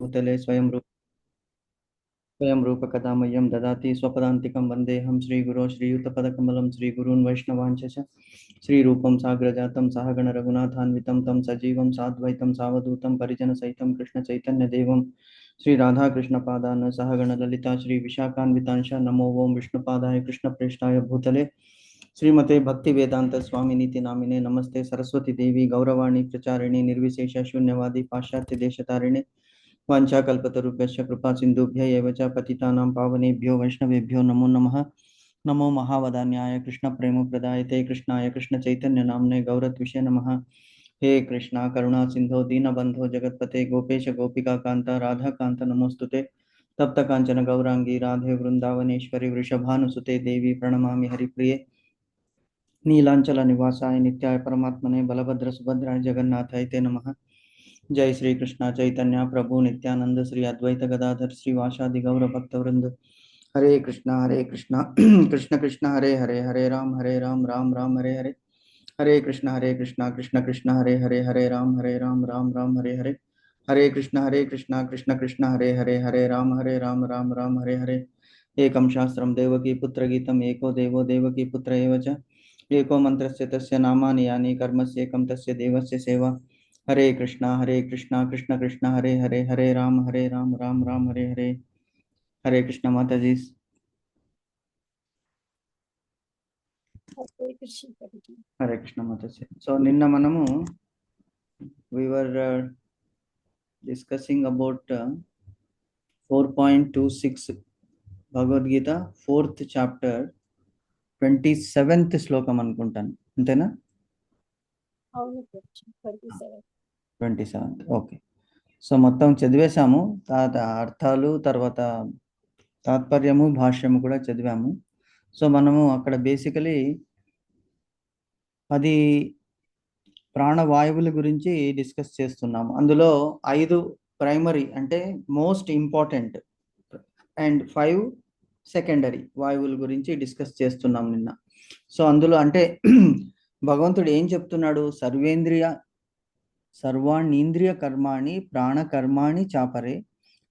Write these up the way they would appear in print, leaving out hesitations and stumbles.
भूतले स्वयं रूपकथामय्यं ददाति स्वपदान्तिकं वन्देऽहं श्रीगुरो श्रीयुतपदकमलं श्रीगुरून् वैष्णवांश च श्रीरूपं साग्रजातं सहगणरघुनाथान्वितं तं सजीवं साद्वैतं सावधूतं परिजनसहितं कृष्णचैतन्यदेवं श्रीराधाकृष्णपादान् सहगणललिता श्रीविशाखान्वितांश नमो ओं विष्णुपादाय कृष्णप्रेष्ठाय भूतले श्रीमते भक्तिवेदांत स्वामिनीति नामिने नमस्ते सरस्वती देवी गौरवाणी प्रचारिणे निर्विशेष शून्यवादी पाश्चात्य देशतारिणे वाञ्छाकल्पतरुभ्यश्च कृपा सिन्धुभ्य एव च पतितानां पावनेभ्यो वैष्णवेभ्यो नमो नमः। नमो महावदान्याय कृष्णप्रेमप्रदायते कृष्णाय कृष्णचैतन्यनाम्ने गौरत्विषे नमः। हे कृष्णा करुणा सिन्धो दीनबन्धो जगत्पते गोपेश गोपिकान्त राधाकान्त नमोस्तुते। तप्त काञ्चन गौरांगी राधे वृन्दावनेश्वरी वृषभानुसुते देवी प्रणमामि हरिप्रिये। नीलांचल निवासाय नित्याय परमात्मने बलभद्र सुभद्राय जगन्नाथाय ते नमः। जय श्री कृष्ण चैतन्य प्रभु नित्यानंद श्री अद्वैत गदाधर श्रीवासादि गौर भक्तवृंद। हरे कृष्णा कृष्ण कृष्ण हरे हरे हरे राम राम हरे हरे। हरे कृष्ण कृष्ण कृष्ण हरे राम राम हरे हरे। हरे कृष्ण कृष्ण हरे राम हरे हरे। एकम शास्त्रम देवकी पुत्र गीतम एको देवो देवकी पुत्र एव च एको मंत्रस्य तस्य नामानि यानि कर्मस्य एकम तस्य देवस्य सेवा। हरे कृष्णा कृष्ण कृष्ण हरे राम राम हरे हरे। हरे कृष्ण माता जी। हरे कृष्ण माता जी। సో నిన్న మనము we were discussing about 4.26 Bhagavad Gita 4th chapter 27th శ్లోకం అనుకుంటాను, అంతేనా? 27th. ఓకే. సో మొత్తం చదివేశాము, తర్వాత అర్థాలు, తర్వాత తాత్పర్యము, భాష్యము కూడా చదివాము. సో మనము అక్కడ బేసికలీ 10 ప్రాణవాయువుల గురించి డిస్కస్ చేస్తున్నాము. అందులో 5 ప్రైమరీ అంటే మోస్ట్ ఇంపార్టెంట్ అండ్ 5 సెకండరీ వాయువుల గురించి డిస్కస్ చేస్తున్నాం నిన్న. సో అందులో అంటే భగవంతుడు ఏం చెప్తున్నాడు? సర్వాణీంద్రియ కర్మాణి ప్రాణకర్మాణి చాపరే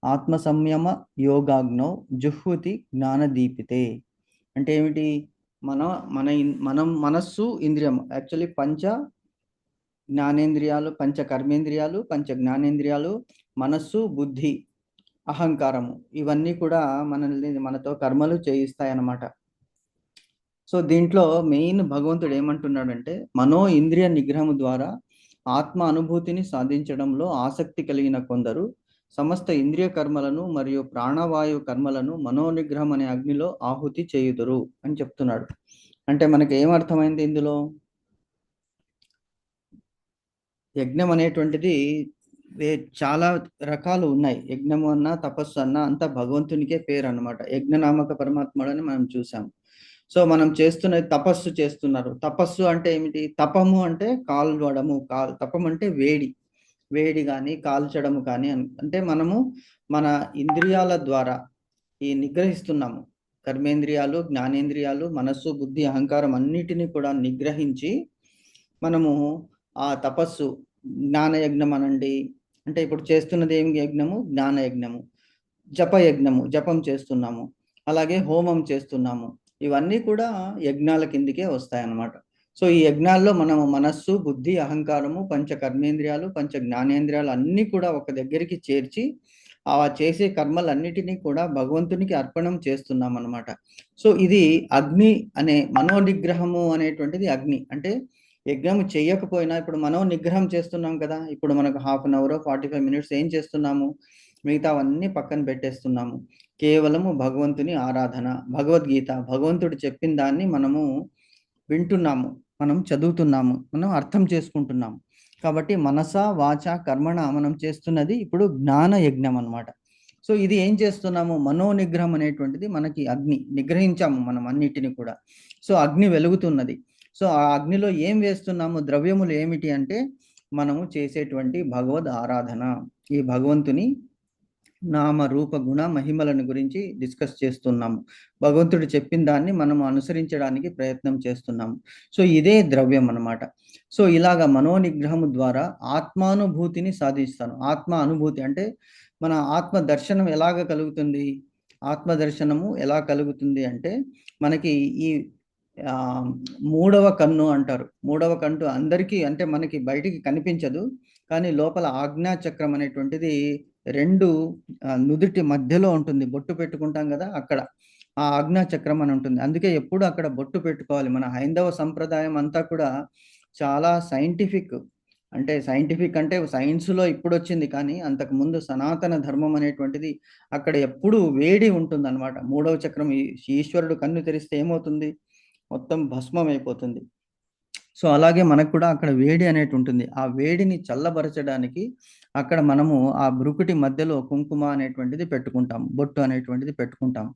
ఆత్మ సంయమ యోగాగ్నో జుహ్వతి జ్ఞానదీపితే. అంటే ఏమిటి? మనం మనస్సు ఇంద్రియం, యాక్చువల్లీ పంచ జ్ఞానేంద్రియాలు, పంచ కర్మేంద్రియాలు, పంచ జ్ఞానేంద్రియాలు, మనస్సు, బుద్ధి, అహంకారము, ఇవన్నీ కూడా మనతో కర్మలు చేయిస్తాయి అన్నమాట. సో దీంట్లో మెయిన్ భగవంతుడు ఏమంటున్నాడంటే, మనో ఇంద్రియ నిగ్రహం ద్వారా ఆత్మ అనుభూతిని సాధించడంలో ఆసక్తి కలిగిన కొందరు సమస్త ఇంద్రియ కర్మలను మరియు ప్రాణవాయు కర్మలను మనోనిగ్రహం అనే అగ్నిలో ఆహుతి చేయుదురు అని చెప్తున్నాడు. అంటే మనకి ఏమర్థమైంది ఇందులో? యజ్ఞం అనేటువంటిది చాలా రకాలు ఉన్నాయి. యజ్ఞము అన్నా తపస్సు అన్నా అంతా భగవంతునికే పేరు అన్నమాట. యజ్ఞనామక పరమాత్ముడు అని మనం చూసాం. సో మనం చేస్తున్నది తపస్సు చేస్తున్నారు. తపస్సు అంటే ఏమిటి? తపము అంటే కాల్వడము, తపం అంటే వేడి కానీ కాల్చడము కానీ అంటే మనము మన ఇంద్రియాల ద్వారా ఈ నిగ్రహిస్తున్నాము. కర్మేంద్రియాలు, జ్ఞానేంద్రియాలు, మనస్సు, బుద్ధి, అహంకారం అన్నిటినీ కూడా నిగ్రహించి మనము ఆ తపస్సు, జ్ఞానయజ్ఞం అనండి, అంటే ఇప్పుడు చేస్తున్నది ఏమి యజ్ఞము? జ్ఞానయజ్ఞము. జపయజ్ఞము, జపం చేస్తున్నాము. అలాగే హోమం చేస్తున్నాము. ఇవన్నీ కూడా యజ్ఞాల కిందికే వస్తాయన్నమాట. సో ఈ యజ్ఞాల్లో మనము మనస్సు, బుద్ధి, అహంకారము, పంచ కర్మేంద్రియాలు, పంచ జ్ఞానేంద్రియాలు అన్నీ కూడా ఒక దగ్గరికి చేర్చి ఆ చేసే కర్మలన్నిటినీ కూడా భగవంతునికి అర్పణం చేస్తున్నాం అన్నమాట. సో ఇది అగ్ని అనే మనోనిగ్రహము అనేటువంటిది అగ్ని. అంటే యజ్ఞం చేయకపోయినా ఇప్పుడు మనో నిగ్రహం చేస్తున్నాం కదా, ఇప్పుడు మనకు 1/2 అవర్ 45 మినిట్స్ ఏం చేస్తున్నాము? మిగతావన్నీ పక్కన పెట్టేస్తున్నాము. కేవలము భగవంతుని ఆరాధన, భగవద్గీత, భగవంతుడు చెప్పిన దాన్ని మనము వింటున్నాము, మనం చదువుతున్నాము, మనం అర్థం చేసుకుంటున్నాము. కాబట్టి మనస వాచ కర్మణ మనం చేస్తున్నది ఇప్పుడు జ్ఞాన యజ్ఞం అన్నమాట. సో ఇది ఏం చేస్తున్నాము? మనోనిగ్రహం అనేటువంటిది మనకి అగ్ని, నిగ్రహించాము మనం అన్నిటిని కూడా. సో అగ్ని వెలుగుతున్నది. సో ఆ అగ్నిలో ఏం వేస్తున్నాము? ద్రవ్యములు ఏమిటి అంటే మనము చేసేటువంటి భగవద్ ఆరాధన, ఈ భగవంతుని నామ రూప గుణ మహిమలను గురించి డిస్కస్ చేస్తున్నాము. భగవంతుడు చెప్పిన దాన్ని మనం అనుసరించడానికి ప్రయత్నం చేస్తున్నాము. సో ఇదే ద్రవ్యం అన్నమాట. సో ఇలాగా మనోనిగ్రహము ద్వారా ఆత్మానుభూతిని సాధిస్తాను. ఆత్మ అనుభూతి అంటే మన ఆత్మ దర్శనం ఎలాగ కలుగుతుంది? ఆత్మ దర్శనము ఎలా కలుగుతుంది అంటే, మనకి ఈ మూడవ కన్ను అంటారు. మూడవ కంటు అందరికీ అంటే మనకి బయటికి కనిపించదు. కానీ లోపల ఆజ్ఞా చక్రం అనేటువంటిది 2 నుదిటి మధ్యలో ఉంటుంది. బొట్టు పెట్టుకుంటాం గదా! అక్కడ. ఆ ఆజ్ఞా చక్రం అని ఉంటుంది. అందుకే ఎప్పుడు అక్కడ బొట్టు పెట్టుకోవాలి. మన హైందవ సంప్రదాయం అంతా కూడా చాలా సైంటిఫిక్. అంటే సైంటిఫిక్ అంటే సైన్స్‌లో ఇప్పుడొచ్చింది కానీ, అంతకుముందు సనాతన ధర్మం అనేటువంటిది అక్కడ ఎప్పుడూ వేడి ఉంటుందనమాట. మూడవ చక్రం ఈశ్వరుడు కన్ను తెరిస్తే ఏమవుతుంది? మొత్తం భస్మమైపోతుంది. సో, అలాగే మనకు కూడా అక్కడ వేడి అనేటుంటుంది. ఆ వేడిని చల్లబరచడానికి అక్కడ మనము ఆ భృకుటి మధ్యలో కుంకుమ అనేటువంటిది పెట్టుకుంటాం. బొట్టు అనేటువంటిది పెట్టుకుంటాం.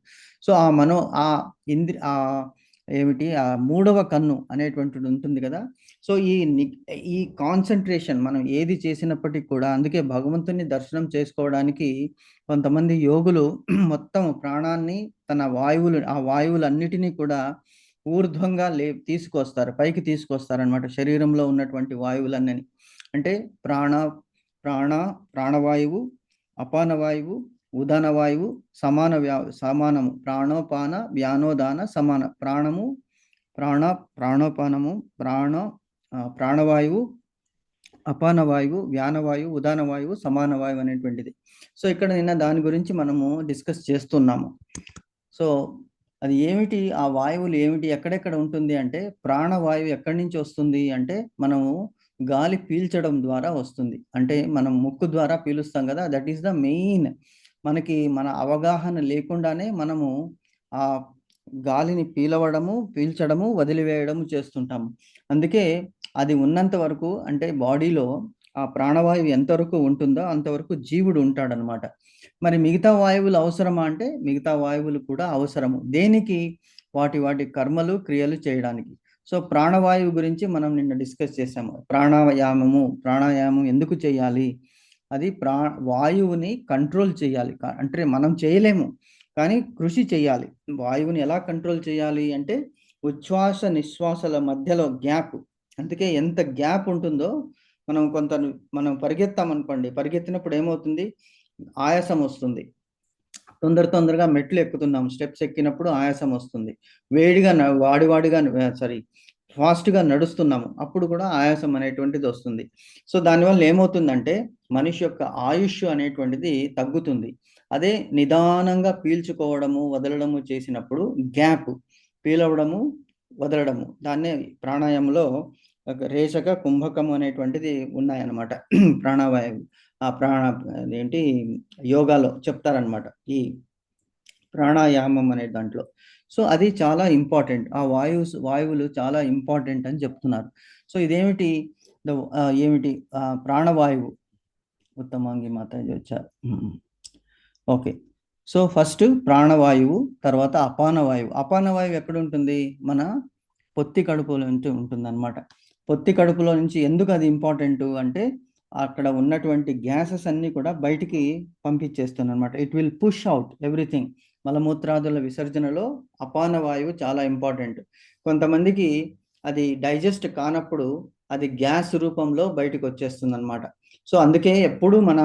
సో, ఆ మనో ఆహ్, ఇంద్రి ఏమిటి మూడవ కన్ను అనేటువంటిది ఉంటుంది గదా! సో, ఈ కాన్సంట్రేషన్ మనం ఏది చేసినప్పటికి కూడా అందుకే భగవంతుని దర్శనం చేసుకోవడానికి కొంతమంది యోగులు మొత్తం ప్రాణాన్ని ఆ వాయువులన్నిటిని కూడా ఊర్ధ్వంగా తీసుకొస్తారు. పైకి తీసుకొస్తారనమాట. శరీరంలో ఉన్నటువంటి వాయువులన్నని. అంటే ప్రాణ ప్రాణ ప్రాణవాయువు, అపాన వాయువు, ఉదాన వాయువు, సమానము. ప్రాణోపాన, వ్యానోదాన సమాన. ప్రాణము, ప్రాణ ప్రాణోపానము, ప్రాణవాయువు, అపాన వాయువు, వ్యాన వాయువు, ఉదాన వాయువు, సమాన వాయువు అనేటువంటిది. సో, ఇక్కడ నిన్న దాని గురించి మనము డిస్కస్ చేస్తున్నాము. సో, అది ఏమిటి? ఆ వాయువులు ఏమిటి? ఎక్కడెక్కడ ఉంటుంది అంటే, ప్రాణవాయువు ఎక్కడి నుంచి వస్తుంది అంటే, మనము గాలి పీల్చడం ద్వారా వస్తుంది. అంటే మనం ముక్కు ద్వారా పీలుస్తాం గదా! That is the main. మనకి మన అవగాహన లేకుండానే మనము ఆ గాలిని పీల్చడము, వదిలివేయడము చేస్తుంటాము. అందుకే అది ఉన్నంత వరకు అంటే బాడీలో ఆ ప్రాణవాయువు ఎంతవరకు ఉంటుందో అంతవరకు జీవుడు ఉంటాడనమాట. మరి మిగతా వాయువులు అవసరమా అంటే, మిగతా వాయువులు కూడా అవసరము. దేనికి? వాటి కర్మలు, క్రియలు చేయడానికి. సో, ప్రాణవాయువు గురించి మనం నిన్న డిస్కస్ చేసాము. ప్రాణాయామం ఎందుకు చేయాలి? అది వాయువుని కంట్రోల్ చేయాలి. అంటే మనం చేయలేము. కానీ కృషి చేయాలి. వాయువుని ఎలా కంట్రోల్ చేయాలి అంటే, ఉచ్ఛ్వాస, నిశ్వాసల మధ్యలో గ్యాప్. అందుకే ఎంత గ్యాప్ ఉంటుందో మనం పరిగెత్తామనుకోండి. పరిగెత్తినప్పుడు ఏమవుతుంది? ఆయాసం వస్తుంది. తొందరగా మెట్లు ఎక్కుతున్నాం. స్టెప్స్ ఎక్కినప్పుడు ఆయాసం వస్తుంది. వేడిగా వాడిగా ఫాస్ట్‌గా నడుస్తున్నాము. అప్పుడు కూడా ఆయాసం అనేటువంటిది వస్తుంది. సో, దానివల్ల ఏమవుతుందంటే, మనిషి యొక్క ఆయుష్ అనేటువంటిది తగ్గుతుంది. అదే నిదానంగా పీల్చుకోవడము, వదలడము చేసినప్పుడు గ్యాప్ పీలవడము, వదలడము. దాన్నే ప్రాణాయామంలో రేచక, కుంభకం అనేటువంటిది ఉన్నాయన్నమాట. ప్రాణవాయువు. ఆ అదేంటి యోగాలో చెప్తారనమాట. ఈ ప్రాణాయామం అనే దాంట్లో. సో, అది చాలా ఇంపార్టెంట్. ఆ వాయువులు చాలా ఇంపార్టెంట్ అని చెప్తున్నారు. సో, ఇదేమిటి ఏమిటి ప్రాణవాయువు. ఉత్తమాంగి మాతాజీ వచ్చారు. ఓకే. సో, ఫస్ట్ ప్రాణవాయువు, తర్వాత అపాన వాయువు. అపాన వాయువు ఎక్కడుంటుంది? మన పొత్తి కడుపులో నుంచి ఉంటుందన్నమాట. పొత్తి కడుపులో నుంచి ఎందుకు అది ఇంపార్టెంటు అంటే, అక్కడ ఉన్నటువంటి గ్యాసెస్ అన్నీ కూడా బయటికి పంపించేస్తుందన్నమాట. It will push out everything. మలమూత్రాదుల విసర్జనలో అపాన వాయువు చాలా ఇంపార్టెంట్. కొంతమందికి అది డైజెస్ట్ కానప్పుడు అది గ్యాస్ రూపంలో బయటికొచ్చేస్తుందన్నమాట. సో, అందుకే ఎప్పుడు మన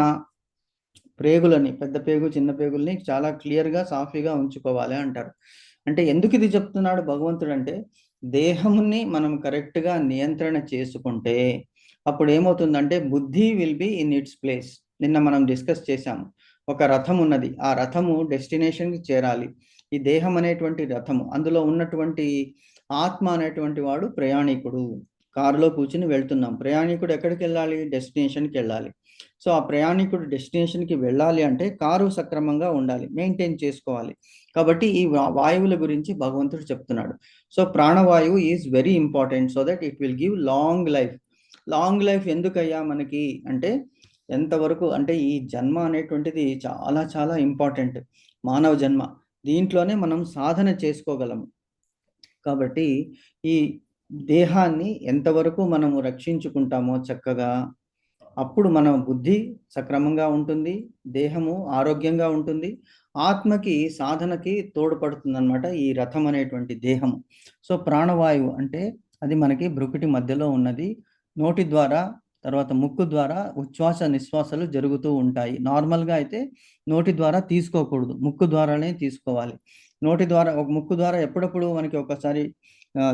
ప్రేగులని, పెద్ద పేగు, చిన్న పేగుల్ని చాలా క్లియర్‌గా, సాఫీగా ఉంచుకోవాలి అంటారు. అంటే ఎందుకు ఇది చెప్తున్నాడు భగవంతుడంటే, దేహముని మనం కరెక్ట్‌గా నియంత్రణ చేసుకుంటే, అప్పుడేమవుతుందంటే బుద్ధి will be in its place. నిన్న మనం డిస్కస్ చేశాము. ఒక రథం ఉన్నది. ఆ రథము డెస్టినేషన్‌కి చేరాలి. ఈ దేహం అనేటువంటి రథము. అందులో ఉన్నటువంటి ఆత్మ అనేటువంటి వాడు ప్రయాణికుడు. కారులో కూర్చొని వెళ్తున్నాం. ప్రయాణికుడు ఎక్కడికెళ్ళాలి? డెస్టినేషన్‌కెళ్ళాలి. సో, ఆ ప్రయాణికుడు డెస్టినేషన్‌కి వెళ్ళాలి అంటే కారు సక్రమంగా ఉండాలి. మెయింటైన్ చేసుకోవాలి. కాబట్టి ఈ వాయువుల గురించి భగవంతుడు చెప్తున్నాడు. సో, ప్రాణవాయువు is very important so that it will give long life. Long life ఎందుకయ్యా మనకి అంటే, ఎంతవరకు అంటే ఈ జన్మ అనేటువంటిది చాలా చాలా ఇంపార్టెంట్. మానవ జన్మ. దీంట్లోనే మనం సాధన చేసుకోగలము. కాబట్టి ఈ దేహాన్ని ఎంతవరకు మనము రక్షించుకుంటామో చక్కగా, అప్పుడు మన బుద్ధి సక్రమంగా ఉంటుంది. దేహము ఆరోగ్యంగా ఉంటుంది. ఆత్మకి సాధనకి తోడ్పడుతుందనమాట ఈ రథం అనేటువంటి దేహము. సో, ప్రాణవాయువు అంటే అది మనకి భృకుటి మధ్యలో ఉన్నది. నోటి ద్వారా తర్వాత ముక్కు ద్వారా ఉచ్ఛ్వాస నిశ్వాసాలు జరుగుతూ ఉంటాయి. నార్మల్గా అయితే నోటి ద్వారా తీసుకోకూడదు, ముక్కు ద్వారానే తీసుకోవాలి. నోటి ద్వారా ముక్కు ద్వారా ఎప్పుడప్పుడు మనకి ఒకసారి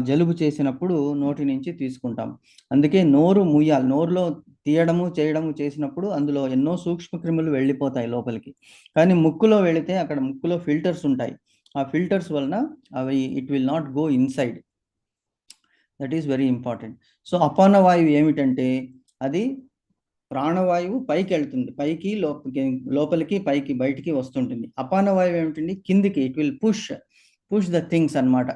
జలుబు చేసినప్పుడు నోటి నుంచి తీసుకుంటాం. అందుకే నోరు మూయాలి. నోరులో తీయడము చేయడము చేసినప్పుడు అందులో ఎన్నో సూక్ష్మ క్రిములు వెళ్ళిపోతాయి లోపలికి. కానీ ముక్కులో వెళితే అక్కడ ముక్కులో ఫిల్టర్స్ ఉంటాయి. ఆ ఫిల్టర్స్ వలన అవి it will not go inside. That is very important. So అపాన వాయువు ఏమిటంటే అది ప్రాణవాయువు పైకి వెళ్తుంది, పైకి లోపలికి పైకి బయటికి వస్తుంటుంది. అపాన వాయువు ఏమిటండి, కిందికి, it will push the things అన్నమాట.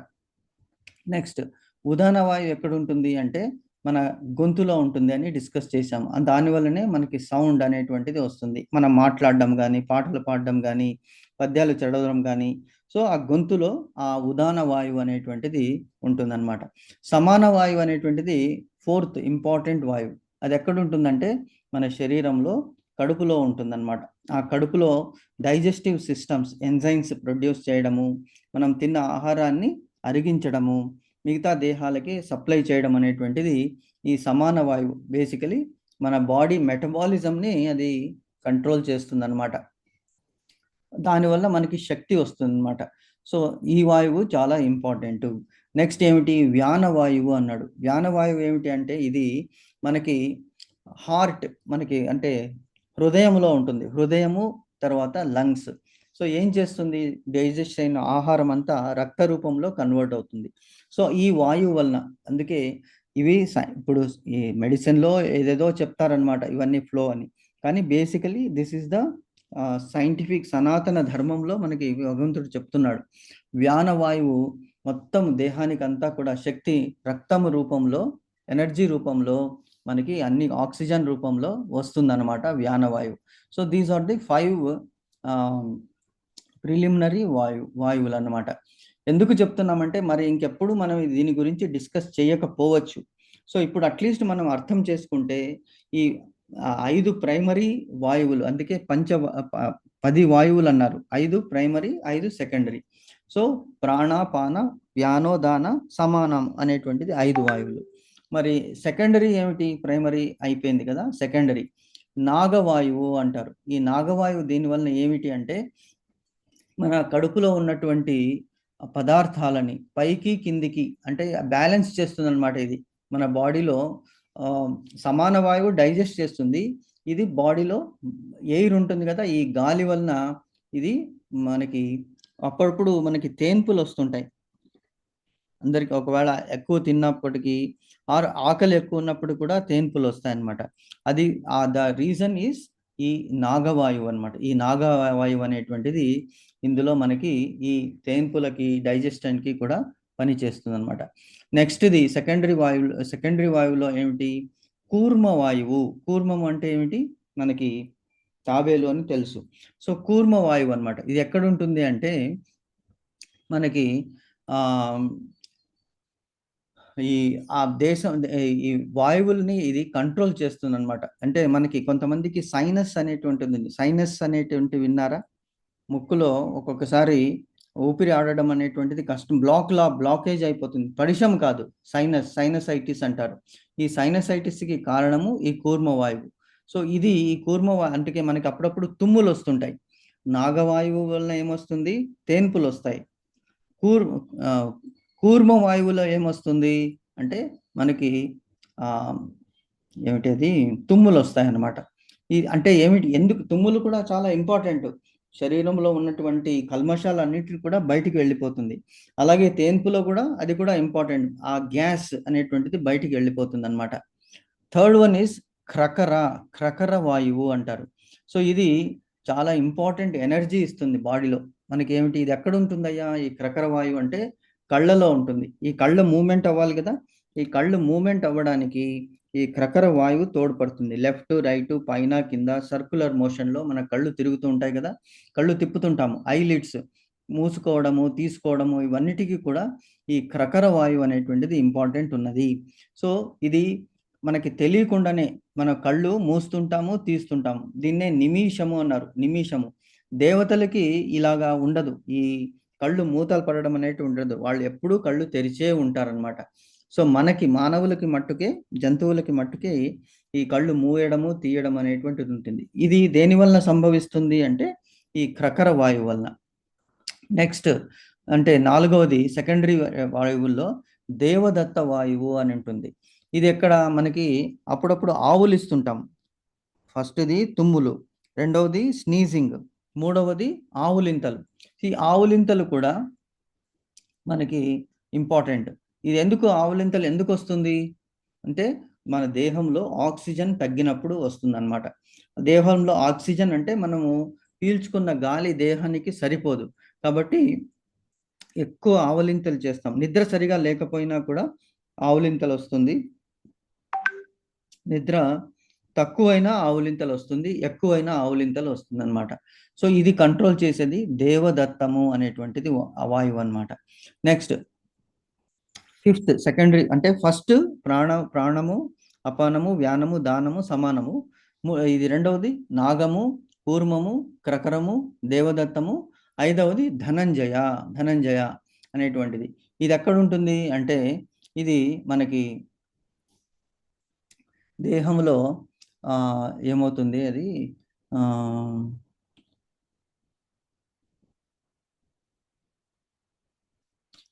నెక్స్ట్ ఉదాన వాయువు ఎక్కడ ఉంటుంది అంటే మన గొంతులో ఉంటుంది అని డిస్కస్ చేశాము. దానివల్లనే మనకి సౌండ్ అనేటువంటిది వస్తుంది. మనం మాట్లాడడం కానీ, పాటలు పాడడం కానీ, పద్యాలు చదవడం కానీ. సో ఆ గొంతులో ఆ ఉదాన వాయువు అనేటువంటిది ఉంటుందన్నమాట. సమాన వాయువు అనేటువంటిది ఫోర్త్ ఇంపార్టెంట్ వాయువు. అది ఎక్కడ ఉంటుందంటే మన శరీరంలో కడుపులో ఉంటుందన్నమాట. ఆ కడుపులో డైజెస్టివ్ సిస్టమ్స్, ఎంజైమ్స్ ప్రొడ్యూస్ చేయడము, మనం తిన్న ఆహారాన్ని అరిగించడము, మిగతా దేహాలకి సప్లై చేయడం అనేటువంటిది ఈ సమాన వాయువు. బేసికలీ మన బాడీ మెటబాలిజంని అది కంట్రోల్ చేస్తుందన్నమాట. దానివల్ల మనకి శక్తి వస్తుందన్నమాట. సో ఈ వాయువు చాలా ఇంపార్టెంట్. నెక్స్ట్ ఏమిటి, వ్యాన వాయువు అన్నాడు. వ్యాన వాయువు ఏమిటి అంటే ఇది మనకి హార్ట్, మనకి అంటే హృదయంలో ఉంటుంది. హృదయము తర్వాత లంగ్స్. సో ఏం చేస్తుంది, డైజెస్ట్ అయిన ఆహారం అంతా రక్త రూపంలో కన్వర్ట్ అవుతుంది. సో ఈ వాయువు వలన, అందుకే ఇవి ఇప్పుడు ఈ మెడిసిన్లో ఏదేదో చెప్తారనమాట ఇవన్నీ ఫ్లో అని. కానీ basically this is the scientific సనాతన ధర్మంలో మనకి భగవంతుడు చెప్తున్నాడు. వ్యాన వాయువు మొత్తం దేహానికి అంతా కూడా శక్తి రక్తం రూపంలో, ఎనర్జీ రూపంలో, మనకి అన్ని ఆక్సిజన్ రూపంలో వస్తుందన్నమాట వ్యానవాయువు. So these are the 5 preliminary వాయువులు అన్నమాట. ఎందుకు చెప్తున్నామంటే మరి ఇంకెప్పుడు మనం దీని గురించి డిస్కస్ చేయకపోవచ్చు. సో ఇప్పుడు అట్లీస్ట్ మనం అర్థం చేసుకుంటే ఈ 5 ప్రైమరీ వాయువులు, అందుకే 10 వాయువులు అన్నారు. 5 ప్రైమరీ, 5 సెకండరీ. సో ప్రాణాపాన వ్యానోదాన సమానం అనేటువంటిది 5 వాయువులు. మరి సెకండరీ ఏమిటి, ప్రైమరీ అయిపోయింది కదా, సెకండరీ నాగవాయువు అంటారు. ఈ నాగవాయువు దీనివల్ల ఏమిటి అంటే మన కడుపులో ఉన్నటువంటి పదార్థాలని పైకి కిందికి అంటే బ్యాలెన్స్ చేస్తుంది అనమాట. ఇది మన బాడీలో సమాన వాయువు డైజెస్ట్ చేస్తుంది. ఇది బాడీలో ఎయిర్ ఉంటుంది కదా, ఈ గాలి వలన ఇది మనకి అప్పుడప్పుడు మనకి తేన్పులు వస్తుంటాయి అందరికి. ఒకవేళ ఎక్కువ తిన్నప్పటికీ ఆకలి ఎక్కువ ఉన్నప్పుడు కూడా తేన్పులు వస్తాయన్నమాట. అది ద రీజన్ ఈస్ ఈ నాగవాయువు అనమాట. ఈ నాగవాయువు అనేటువంటిది ఇందులో మనకి ఈ తేన్పులకి, డైజెషన్కి కూడా పనిచేస్తుంది అనమాట. నెక్స్ట్ ఇది సెకండరీ వాయువులో ఏమిటి, కూర్మ వాయువు. కూర్మం అంటే ఏమిటి, మనకి తాబేలు అని తెలుసు. సో కూర్మ వాయువు అనమాట. ఇది ఎక్కడ ఉంటుంది అంటే మనకి ఈ ఆ దేశం, ఈ వాయువుల్ని ఇది కంట్రోల్ చేస్తుంది అనమాట. అంటే మనకి కొంతమందికి సైనస్ అనేటువంటిది, సైనస్ అనేటువంటి విన్నారా, ముక్కులో ఒక్కొక్కసారి ఊపిరి ఆడడం అనేటువంటిది కష్టం, బ్లాకేజ్ అయిపోతుంది. పడిశం కాదు, సైనసైటిస్ అంటారు. ఈ సైనసైటిస్కి కారణము ఈ కూర్మ వాయువు. సో ఇది ఈ కూర్మ అంటే మనకి అప్పుడప్పుడు తుమ్ములు వస్తుంటాయి. నాగవాయువు వలన ఏమొస్తుంది, తేన్పులు వస్తాయి. కూర్మ వాయువులో ఏమొస్తుంది అంటే మనకి ఏమిటి, అది తుమ్ములు వస్తాయి అన్నమాట. అంటే ఏమిటి, ఎందుకు తుమ్ములు కూడా చాలా ఇంపార్టెంట్. శరీరంలో ఉన్నటువంటి కల్మషాలన్నిటిని కూడా బయటికి వెళ్ళిపోతుంది. అలాగే తేన్పులో కూడా అది కూడా ఇంపార్టెంట్, ఆ గ్యాస్ అనేటువంటిది బయటికి వెళ్ళిపోతుంది అనమాట. థర్డ్ వన్ ఈస్ క్రకర వాయువు అంటారు. సో ఇది చాలా ఇంపార్టెంట్, ఎనర్జీ ఇస్తుంది బాడీలో మనకి. ఏమిటి, ఇది ఎక్కడ ఉంటుందయ్యా ఈ క్రకర వాయువు అంటే కళ్ళలో ఉంటుంది. ఈ కళ్ళు మూమెంట్ అవ్వాలి కదా, ఈ కళ్ళు మూమెంట్ అవ్వడానికి ఈ క్రకర వాయువు తోడ్పడుతుంది. లెఫ్ట్ రైట్ పైన కింద సర్క్యులర్ మోషన్లో మన కళ్ళు తిరుగుతూ ఉంటాయి కదా, కళ్ళు తిప్పుతుంటాము, ఐలిడ్స్ మూసుకోవడము తీసుకోవడము, ఇవన్నిటికీ కూడా ఈ క్రకర వాయువు అనేటువంటిది ఇంపార్టెంట్ ఉన్నది. సో ఇది మనకి తెలియకుండానే మన కళ్ళు మూస్తుంటాము తీస్తుంటాము. దీన్నే నిమిషము అన్నారు. నిమిషము దేవతలకి ఇలాగా ఉండదు, ఈ కళ్ళు మూతలు పడడం అనేవి ఉండదు. వాళ్ళు ఎప్పుడూ కళ్ళు తెరిచే ఉంటారనమాట. సో మనకి మానవులకి మట్టుకే, జంతువులకి మట్టుకే ఈ కళ్ళు మూయడము తీయడం అనేటువంటిది ఉంటుంది. ఇది దేని వల్ల సంభవిస్తుంది అంటే ఈ క్రకర వాయువు వలన. నెక్స్ట్ అంటే నాలుగవది సెకండరీ వాయువుల్లో దేవదత్త వాయువు అని ఉంటుంది. ఇది ఎక్కడ మనకి అప్పుడప్పుడు ఆవులు ఇస్తుంటాం. ఫస్ట్‌ది తుమ్ములు, రెండవది స్నీజింగ్, మూడవది ఆవులింతలు. ఈ ఆవులింతలు కూడా మనకి ఇంపార్టెంట్. ఇది ఎందుకు ఆవులింతలు ఎందుకొస్తుంది అంటే మన దేహంలో ఆక్సిజన్ తగ్గినప్పుడు వస్తుందన్నమాట. దేహంలో ఆక్సిజన్ అంటే మనము పీల్చుకున్న గాలి దేహానికి సరిపోదు. కాబట్టి ఎక్కువ ఆవలింతలు చేస్తాం. నిద్ర సరిగా లేకపోయినా కూడా ఆవులింతలు వస్తుంది. నిద్ర తక్కువైనా ఆవులింతలు వస్తుంది, ఎక్కువైనా ఆవులింతలు వస్తుందన్నమాట. సో ఇది కంట్రోల్ చేసేది దేవదత్తము అనేటువంటిది వాయువు అన్నమాట. నెక్స్ట్ ఫిఫ్త్ సెకండరీ అంటే ఫస్ట్ ప్రాణము, అపానము, వ్యానము, దానము, సమానము. ఇది రెండవది నాగము, కూర్మము, క్రకరము, దేవదత్తము. ఐదవది ధనంజయ అనేటువంటిది. ఇది ఎక్కడ ఉంటుంది అంటే ఇది మనకి దేహంలో ఏమవుతుంది అది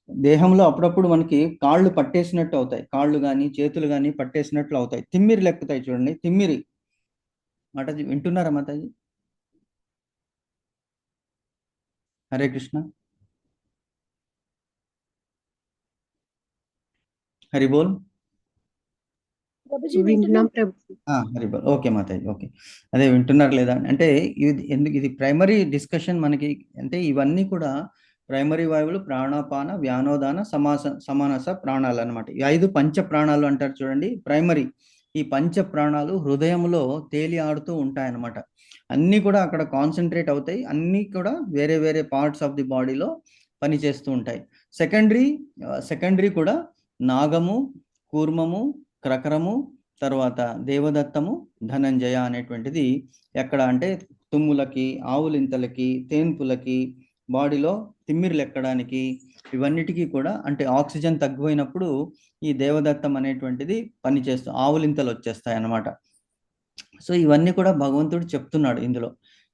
దేహంలో అప్పుడప్పుడు మనకి కాళ్ళు పట్టేసినట్టు అవుతాయి. కాళ్ళు కానీ చేతులు కానీ పట్టేసినట్లు అవుతాయి. తిమ్మిరి ఎక్కుతాయి చూడండి. తిమ్మిరి మాతాజీ వింటున్నారా మాతాజీ? హరే కృష్ణ. హరి బోల్. హరి బోల్. Okay Mataji, okay. అదే వింటున్నారు లేదా అంటే ఇది ప్రైమరీ డిస్కషన్ మనకి. అంటే ఇవన్నీ కూడా ప్రైమరీ వాయువులు ప్రాణాపాన వ్యానోదాన సమానస ప్రాణాలు అనమాట. ఈ 5 పంచ ప్రాణాలు అంటారు చూడండి. ప్రైమరీ ఈ పంచ ప్రాణాలు హృదయంలో తేలి ఆడుతూ ఉంటాయన్నమాట. అన్నీ కూడా అక్కడ కాన్సన్ట్రేట్ అవుతాయి. అన్నీ కూడా వేరే వేరే పార్ట్స్ ఆఫ్ ది బాడీలో పనిచేస్తూ ఉంటాయి. సెకండరీ కూడా నాగము, కూర్మము, క్రకరము, తర్వాత దేవదత్తము, ధనంజయ అనేటువంటిది ఎక్కడ అంటే తుమ్ములకి, ఆవులింతలకి, తేన్పులకి, బాడీలో తిమ్మిర్లు ఎక్కడానికి, ఇవన్నిటికీ కూడా అంటే ఆక్సిజన్ తగ్గిపోయినప్పుడు ఈ దేవదత్తం అనేటువంటిది పనిచేస్తూ ఆవులింతలు వచ్చేస్తాయి అన్నమాట. సో ఇవన్నీ కూడా భగవంతుడు చెప్తున్నాడు ఇందులో.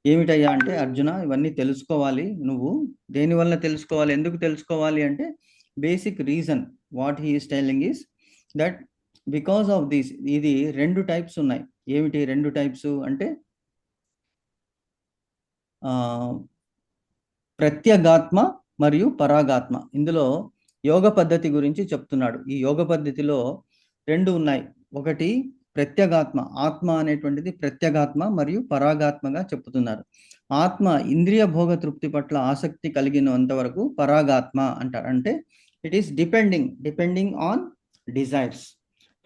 ఏమిటయ్యా అంటే అర్జున ఇవన్నీ తెలుసుకోవాలి. నువ్వు దేనివల్ల తెలుసుకోవాలి, ఎందుకు తెలుసుకోవాలి అంటే basic reason what he is telling is that because of this. ఇది 2 టైప్స్ ఉన్నాయి. ఏమిటి 2 టైప్స్ అంటే ప్రత్యగాత్మ మరియు పరాగాత్మ. ఇందులో యోగ పద్ధతి గురించి చెప్తున్నాడు. ఈ యోగ పద్ధతిలో 2 ఉన్నాయి. ఒకటి ప్రత్యగాత్మ, ఆత్మ అనేటువంటిది ప్రత్యగాత్మ మరియు పరాగాత్మగా చెప్తున్నారు. ఆత్మ ఇంద్రియ భోగ తృప్తి పట్ల ఆసక్తి కలిగినంత వరకు పరాగాత్మ అంటారు. అంటే it is depending on desires.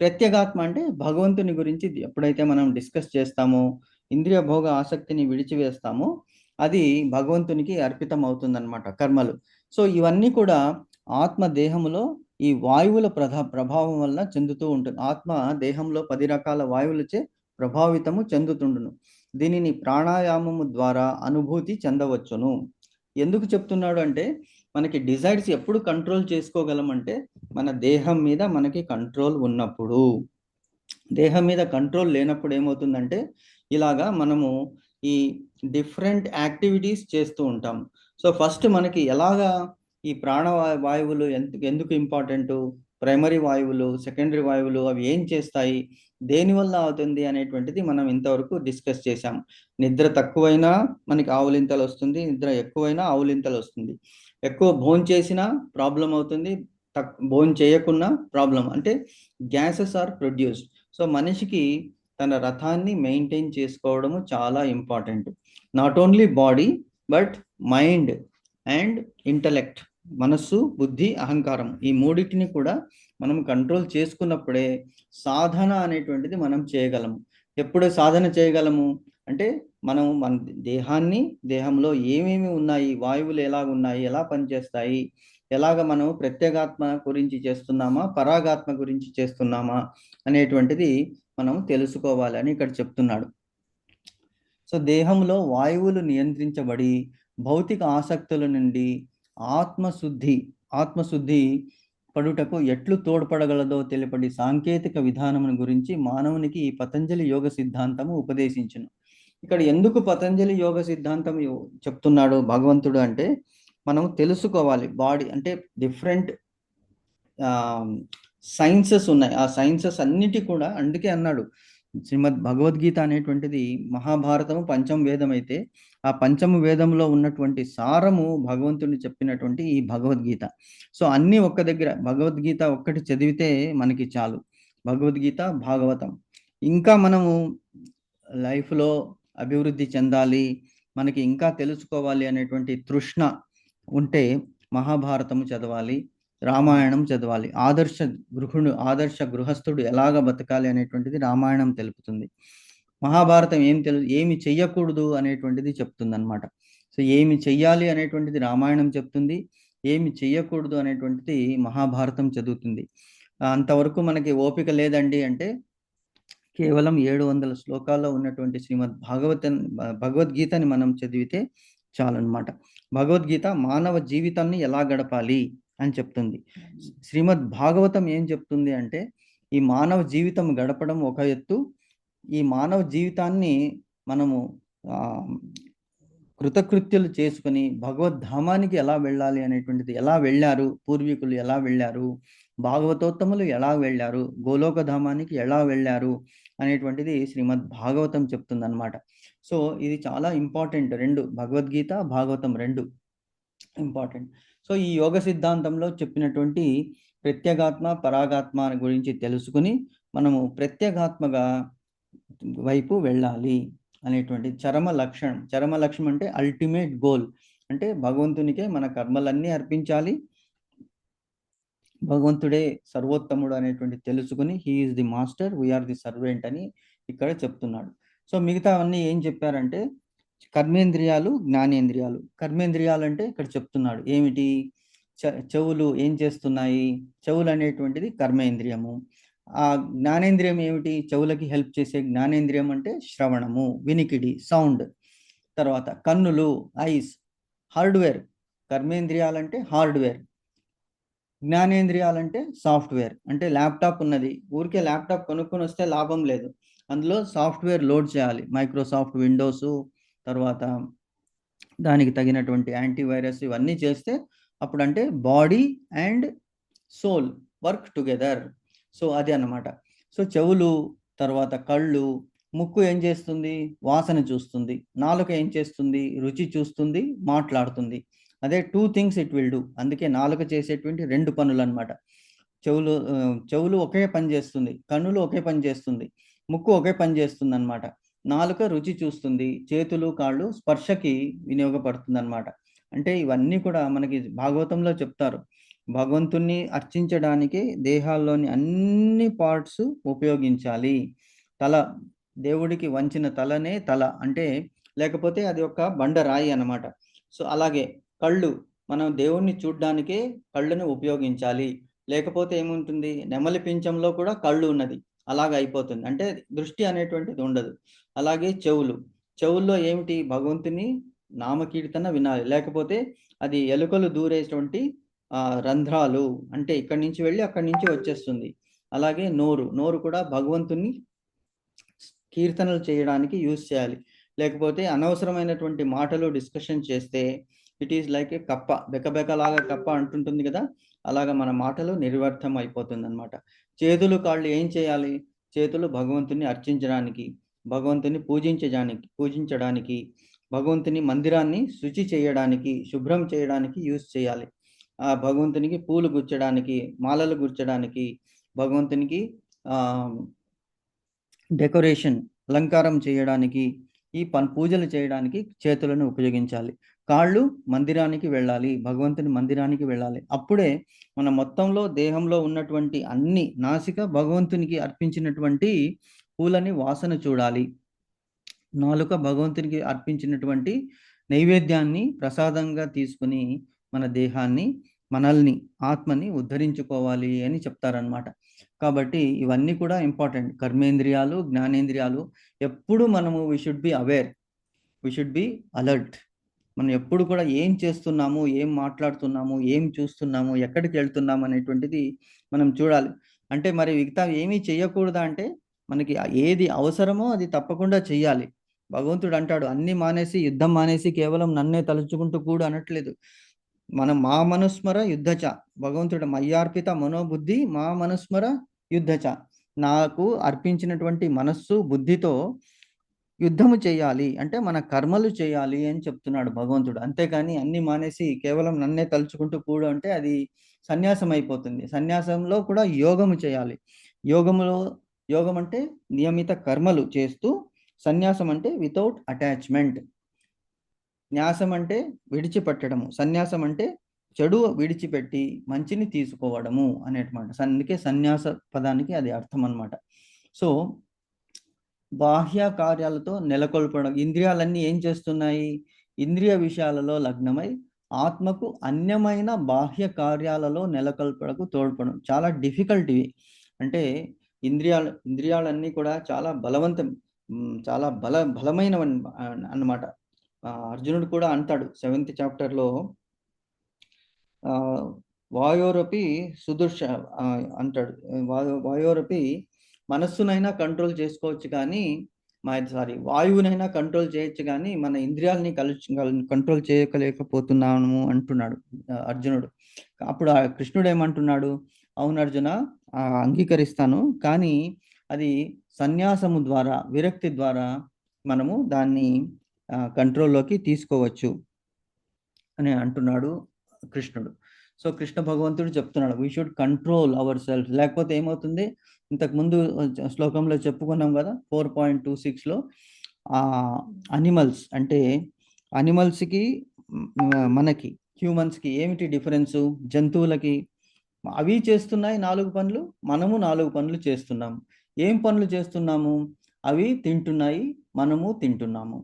ప్రత్యేగాత్మ అంటే భగవంతుని గురించి ఎప్పుడైతే మనం డిస్కస్ చేస్తామో, ఇంద్రియ భోగ ఆసక్తిని విడిచివేస్తామో అది భగవంతునికి అర్పితం అవుతుందన్నమాట కర్మలు. సో ఇవన్నీ కూడా ఆత్మ దేహంలో ఈ వాయువుల ప్రభావం వల్ల చెందుతూ ఉంటుంది. ఆత్మ దేహంలో 10 రకాల వాయువులచే ప్రభావితము చెందుతుండును. దీనిని ప్రాణాయామము ద్వారా అనుభూతి చెందవచ్చును. ఎందుకు చెప్తున్నాడు అంటే మనకి డిజైర్స్ ఎప్పుడు కంట్రోల్ చేసుకోగలమంటే మన దేహం మీద మనకి కంట్రోల్ ఉన్నప్పుడు. దేహం మీద కంట్రోల్ లేనప్పుడు ఏమవుతుందంటే ఇలాగా మనము ఈ డిఫరెంట్ యాక్టివిటీస్ చేస్తూ ఉంటాం. సో ఫస్ట్ మనకి ఎలాగా ఈ వాయువులు ఎందుకు ఇంపార్టెంటు, ప్రైమరీ వాయువులు, సెకండరీ వాయువులు అవి ఏం చేస్తాయి, దేనివల్ల అవుతుంది అనేటువంటిది మనం ఇంతవరకు డిస్కస్ చేసాం. నిద్ర తక్కువైనా మనకి ఆవులింతలు వస్తుంది, నిద్ర ఎక్కువైనా ఆవులింతలు వస్తుంది. ఎక్కువ భోంచేసినా ప్రాబ్లం అవుతుంది, భోం చేయకున్నా ప్రాబ్లం. అంటే గ్యాసెస్ ఆర్ ప్రొడ్యూస్డ్. సో మనిషికి తన రథాన్ని మెయింటైన్ చేసుకోవడము చాలా important. Not only body but mind and intellect. మనస్సు, బుద్ధి, అహంకారం ఈ మూడింటిని కూడా మనం కంట్రోల్ చేసుకున్నప్పుడే సాధన అనేటువంటిది మనం చేయగలము. ఎప్పుడు సాధన చేయగలము అంటే మనం మన దేహంలో ఏమేమి ఉన్నాయి, వాయువులు ఎలా ఉన్నాయి, ఎలా పనిచేస్తాయి, ఎలాగ మనం ప్రత్యేగాత్మ గురించి చేస్తున్నామా, పరాగాత్మ గురించి చేస్తున్నామా అనేటువంటిది మనం తెలుసుకోవాలి అని ఇక్కడ చెప్తున్నాడు. సో దేహంలో వాయువులు నియంత్రించబడి భౌతిక ఆసక్తుల నుండి ఆత్మశుద్ధి పడుటకు ఎట్లు తోడ్పడగలదో తెలుపడి సాంకేతిక విధానమును గురించి మానవునికి ఈ పతంజలి యోగ సిద్ధాంతము ఉపదేశించును. ఇక్కడ ఎందుకు పతంజలి యోగ సిద్ధాంతం చెప్తున్నాడు భగవంతుడు అంటే, మనం తెలుసుకోవాలి. బాడీ అంటే డిఫరెంట్ సైన్సెస్ ఉన్నాయి. ఆ సైన్సెస్ అన్నిటి కూడా అందుకే అన్నాడు, శ్రీమద్ భగవద్గీత అనేటువంటిది మహాభారతము పంచమ వేదం అయితే, ఆ పంచమ వేదంలో ఉన్నటువంటి సారము భగవంతుని చెప్పినటువంటి ఈ భగవద్గీత. సో అన్నీ ఒక్క దగ్గర, భగవద్గీత ఒక్కటి చదివితే మనకి చాలు. భగవద్గీత, భాగవతం. ఇంకా మనము లైఫ్లో అభివృద్ధి చెందాలి, మనకి ఇంకా తెలుసుకోవాలి అనేటువంటి తృష్ణ ఉంటే మహాభారతము చదవాలి, రామాయణం చదవాలి. ఆదర్శ గృహస్థుడు ఎలాగ బతకాలి అనేటువంటిది రామాయణం తెలుపుతుంది. మహాభారతం ఏమి చెయ్యకూడదు అనేటువంటిది చెప్తుంది అనమాట. సో ఏమి చెయ్యాలి అనేటువంటిది రామాయణం చెప్తుంది, ఏమి చెయ్యకూడదు అనేటువంటిది మహాభారతం చదువుతుంది. అంతవరకు మనకి ఓపిక లేదండి అంటే కేవలం 700 శ్లోకాల్లో ఉన్నటువంటి భగవద్గీతని మనం చదివితే చాలన్నమాట. భగవద్గీత మానవ జీవితాన్ని ఎలా గడపాలి అని చెప్తుంది. శ్రీమద్ భాగవతం ఏం చెప్తుంది అంటే, ఈ మానవ జీవితం గడపడం ఒక ఎత్తు, ఈ మానవ జీవితాన్ని మనము కృతకృత్యులు చేసుకుని భగవద్ధామానికి ఎలా వెళ్ళాలి అనేటువంటిది, ఎలా వెళ్ళారు పూర్వీకులు, ఎలా వెళ్ళారు భాగవతోత్తములు, ఎలా వెళ్ళారు గోలోక ధామానికి, ఎలా వెళ్ళారు అనేటువంటిది శ్రీమద్ భాగవతం చెప్తుందన్నమాట. సో ఇది చాలా ఇంపార్టెంట్. రెండు, భగవద్గీత, భాగవతం రెండు ఇంపార్టెంట్. సో ఈ యోగ సిద్ధాంతంలో చెప్పినటువంటి ప్రత్యేగాత్మ, పరాగాత్మ గురించి తెలుసుకుని మనము ప్రత్యేగాత్మగా వైపు వెళ్ళాలి అనేటువంటి చరమ లక్ష్యం అంటే అల్టిమేట్ గోల్. అంటే భగవంతునికే మన కర్మలన్నీ అర్పించాలి, భగవంతుడే సర్వోత్తముడు అనేటువంటి తెలుసుకుని, he is the master, we are the servant అని ఇక్కడ చెప్తున్నాడు. సో మిగతా అన్నీ ఏం చెప్పారంటే కర్మేంద్రియాలు, జ్ఞానేంద్రియాలు. కర్మేంద్రియాలు అంటే ఇక్కడ చెప్తున్నాడు ఏమిటి, చెవులు ఏం చేస్తున్నాయి, చెవులు అనేటువంటిది కర్మేంద్రియము. ఆ జ్ఞానేంద్రియం ఏమిటి, చెవులకి హెల్ప్ చేసే జ్ఞానేంద్రియం అంటే శ్రవణము, వినికిడి, సౌండ్. తర్వాత కన్నులు, ఐస్, హార్డ్వేర్. కర్మేంద్రియాలంటే హార్డ్వేర్, జ్ఞానేంద్రియాలంటే సాఫ్ట్వేర్. అంటే ల్యాప్టాప్ ఉన్నది, ఊరికే ల్యాప్టాప్ కొనుక్కొని వస్తే లాభం లేదు, అందులో సాఫ్ట్వేర్ లోడ్ చేయాలి, మైక్రోసాఫ్ట్ విండోస్, తర్వాత దానికి తగినటువంటి యాంటీవైరస్ ఇవన్నీ చేస్తే అప్పుడు అంటే body and soul work together. So అది అన్నమాట. సో చెవులు, తర్వాత కళ్ళు, ముక్కు ఏం చేస్తుంది, వాసన చూస్తుంది, నాలుక ఏం చేస్తుంది, రుచి చూస్తుంది, మాట్లాడుతుంది. అదే 2 థింగ్స్ ఇట్ విల్ డూ. అందుకే నాలుక చేసేటువంటి 2 పనులు అనమాట. చెవులు ఒకే పని చేస్తుంది, కన్నులు ఒకే పని చేస్తుంది, ముక్కు ఒకే పని చేస్తుంది అనమాట. నాలుక రుచి చూస్తుంది, చేతులు కాళ్ళు స్పర్శకి వినియోగపడుతుంది అనమాట. అంటే ఇవన్నీ కూడా మనకి భాగవతంలో చెప్తారు. భగవంతుణ్ణి అర్చించడానికి దేహాల్లోని అన్ని పార్ట్స్ ఉపయోగించాలి. తల, దేవుడికి వంచిన తలనే తల అంటే, లేకపోతే అది ఒక బండరాయి అన్నమాట. సో అలాగే కళ్ళు, మనం దేవుణ్ణి చూడ్డానికే కళ్ళను ఉపయోగించాలి, లేకపోతే ఏముంటుంది, నెమలి పింఛంలో కూడా కళ్ళు ఉన్నది, అలాగ అయిపోతుంది, అంటే దృష్టి అనేటువంటిది ఉండదు. అలాగే చెవుల్లో ఏమిటి, భగవంతుని నామకీర్తన వినాలి, లేకపోతే అది ఎలుకలు దూరేటువంటి రంధ్రాలు, అంటే ఇక్కడి నుంచి వెళ్ళి అక్కడి నుంచి వచ్చేస్తుంది. అలాగే నోరు కూడా భగవంతుని కీర్తనలు చేయడానికి యూజ్ చేయాలి, లేకపోతే అనవసరమైనటువంటి మాటలు డిస్కషన్ చేస్తే ఇట్ ఈస్ లైక్ ఏ కప్ప, బెకబెకలాగా కప్ప అంటుంటుంది కదా, అలాగా మన మాటలు నిర్వ్యర్థం అయిపోతుంది అనమాట. చేతులు కాళ్ళు ఏం చేయాలి, చేతులు భగవంతుని అర్చించడానికి, భగవంతుని పూజించడానికి, భగవంతుని మందిరాన్ని శుచి చేయడానికి, శుభ్రం చేయడానికి యూజ్ చేయాలి. ఆ భగవంతునికి పూలు గుచ్చడానికి, మాలలు గుచ్చడానికి, భగవంతునికి డెకరేషన్, అలంకారం చేయడానికి, ఈ పూజలు చేయడానికి చేతులను ఉపయోగించాలి. కాళ్ళు మందిరానికి వెళ్ళాలి, భగవంతుని మందిరానికి వెళ్ళాలి. అప్పుడే మన మొత్తంలో దేహంలో ఉన్నటువంటి అన్ని, నాసిక భగవంతునికి అర్పించినటువంటి పూలని వాసన చూడాలి, నాలుక భగవంతునికి అర్పించినటువంటి నైవేద్యాన్ని ప్రసాదంగా తీసుకుని మన దేహాన్ని, మనల్ని, ఆత్మని ఉద్ధరించుకోవాలి అని చెప్తారనమాట. కాబట్టి ఇవన్నీ కూడా ఇంపార్టెంట్. కర్మేంద్రియాలు, జ్ఞానేంద్రియాలు ఎప్పుడు మనము we should be aware, we should be alert. మనం ఎప్పుడు కూడా ఏం చేస్తున్నాము, ఏం మాట్లాడుతున్నాము, ఏం చూస్తున్నాము, ఎక్కడికి వెళ్తున్నాము అనేటువంటిది మనం చూడాలి. అంటే మరి మిగతా ఏమీ చెయ్యకూడదా అంటే, మనకి ఏది అవసరమో అది తప్పకుండా చెయ్యాలి. భగవంతుడు అంటాడు, "అన్నీ మానేసి, యుద్ధం మానేసి కేవలం నన్నే తలుచుకుంటూ కూడు" అనట్లేదు. మనం మా మనుస్మర యుద్ధచ. భగవంతుడు మయ్యార్పిత మనోబుద్ధి మా మనుస్మర యుద్ధచ. నాకు అర్పించినటువంటి మనస్సు, బుద్ధితో యుద్ధము చేయాలి. అంటే మన కర్మలు చేయాలి అని చెప్తున్నాడు భగవంతుడు. అంతేకాని అన్నీ మానేసి కేవలం నన్నే తలుచుకుంటూ కూడు అంటే అది సన్యాసం అయిపోతుంది. సన్యాసంలో కూడా యోగము చేయాలి. యోగములో యోగం అంటే నియమిత కర్మలు చేస్తూ, సన్యాసం అంటే వితౌట్ అటాచ్‌మెంట్. న్యాసం అంటే విడిచిపెట్టడము. సన్యాసం అంటే చెడు విడిచిపెట్టి మంచిని తీసుకోవడము అనేటమాట. అందుకే సన్యాస పదానికి అది అర్థం అన్నమాట. సో, బాహ్య కార్యాలతో నెలకొల్పడం. ఇంద్రియాలన్నీ ఏం చేస్తున్నాయి? ఇంద్రియ విషయాలలో లగ్నమై ఆత్మకు అన్యమైన బాహ్య కార్యాలలో నెలకొల్పడకు తోడ్పడం. చాలా డిఫికల్ట్ ఇవి. అంటే ఇంద్రియాలన్నీ కూడా చాలా బలవంతం. చాలా బలమైనవన్ అన్నమాట. అర్జునుడు కూడా అంటాడు 7th చాప్టర్‌లో ఆహ్, వాయోరపి సుదుర్ష అంటాడు. వాయోరపి మనస్సునైనా కంట్రోల్ చేసుకోవచ్చు కానీ, వాయువునైనా కంట్రోల్ చేయొచ్చు గానీ, మన ఇంద్రియాలని కంట్రోల్ చేయలేకపోతున్నాము అంటున్నాడు అర్జునుడు. అప్పుడు కృష్ణుడు ఏమంటున్నాడు? అవును అర్జున, అంగీకరిస్తాను. కానీ అది సన్యాసము ద్వారా, విరక్తి ద్వారా మనము దాన్ని కంట్రోల్‌లోకి తీసుకోవచ్చు అని అంటున్నాడు కృష్ణుడు. సో, కృష్ణ భగవంతుడు చెప్తున్నాడు. We should control our self. లేకపోతే ఏమవుతుంది? ఇంతకుముందు శ్లోకంలో చెప్పుకున్నాం గదా! 4.26లో అనిమల్స్ అంటే అనిమల్స్‌కి మనకి హ్యూమన్స్‌కి ఏమిటి డిఫరెన్సు? జంతువులకి అవి చేస్తున్నాయి 4 పనులు. మనము 4 పనులు చేస్తున్నాము. ఏం పనులు చేస్తున్నాము? అవి తింటున్నాయి. మనము తింటున్నాము.